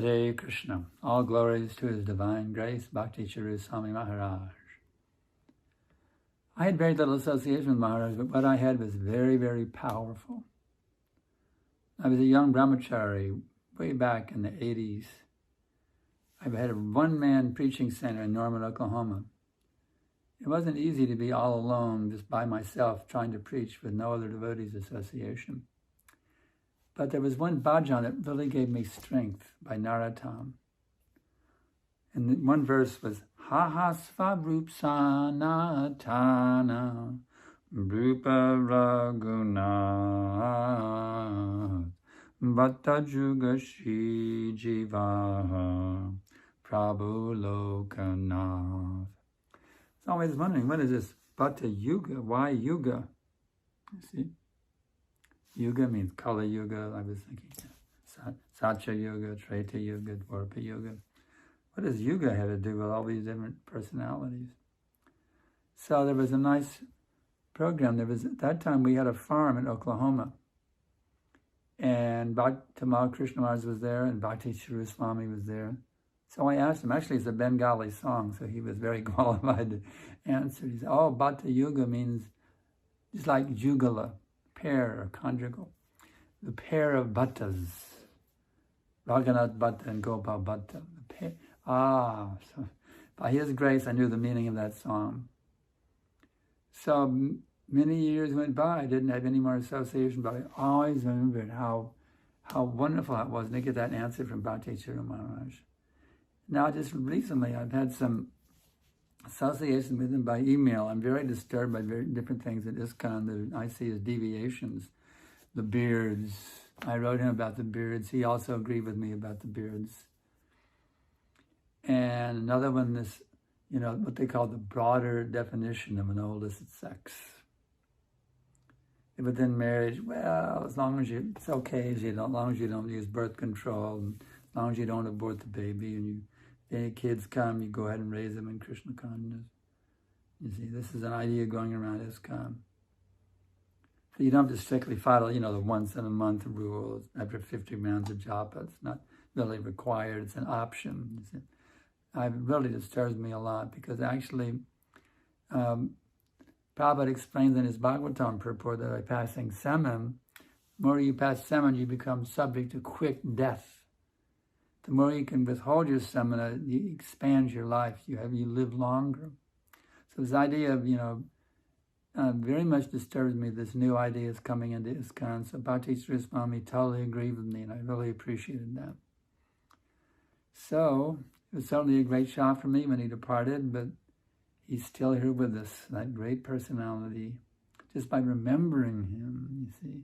Hare Krishna. All glories to His Divine Grace, Bhakti Charu Swami Maharaj. I had very little association with Maharaj, but what I had was very, very powerful. I was a young brahmachari way back in the 80s. I had a one-man preaching center in Norman, Oklahoma. It wasn't easy to be all alone, just by myself, trying to preach with no other devotees association. But there was one bhajan that really gave me strength by Narottam. And one verse was, Ha ha svarup-sanatana Rupa Raghunath Bhatta Juga Shri Jiva Prabhu Lokanath. I was always wondering, what is this Bhatta Yuga? Why Yuga? You see? Yuga means Kali Yuga. I was thinking Satya Yuga, Treta Yuga, Dwarpa Yuga. What does Yuga have to do with all these different personalities? So there was a nice program. At that time we had a farm in Oklahoma. And Tamal Krishna Maharaj was there and Bhakti Charu Swami was there. So I asked him, actually it's a Bengali song, so he was very qualified to answer. He said, oh, Bhatta Yuga means just like Jugala, pair or conjugal. The pair of Bhattas, Raghunath Bhatta and Gopal Bhatta. So by his grace I knew the meaning of that song. So many years went by, I didn't have any more association, but I always remembered how wonderful it was to get that answer from Bhakti Charu Maharaj. Now just recently I've had some association with him by email. I'm very disturbed by very different things at ISKCON that I see as deviations. The beards. I wrote him about the beards. He also agreed with me about the beards. And another one, this, what they call the broader definition of an illicit sex. Within marriage, well, as long as it's okay, as long as you don't use birth control, and as long as you don't abort the baby, and any kids come, you go ahead and raise them in Krishna consciousness. You see, this is an idea going around ISKCON. So you don't have to strictly follow, the once in a month rule after 50 rounds of japa. It's not really required, it's an option. It really disturbs me a lot because actually, Prabhupada explains in his Bhagavatam purport that by passing semen, the more you pass semen, you become subject to quick death. The more you can withhold your semen, you expand your life. You live longer. So this idea of, very much disturbs me. This new idea is coming into ISKCON. So Bhakti Charu Swami totally agreed with me, and I really appreciated that. So it was certainly a great shock for me when he departed, but he's still here with us, that great personality. Just by remembering him, you see,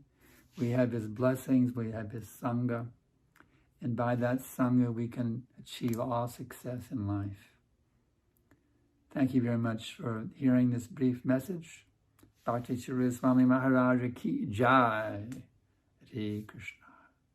we have his blessings, we have his Sangha, and by that Sangha we can achieve all success in life. Thank you very much for hearing this brief message. Bhakti Charu Swami Maharaja ki jai. Hare Krishna.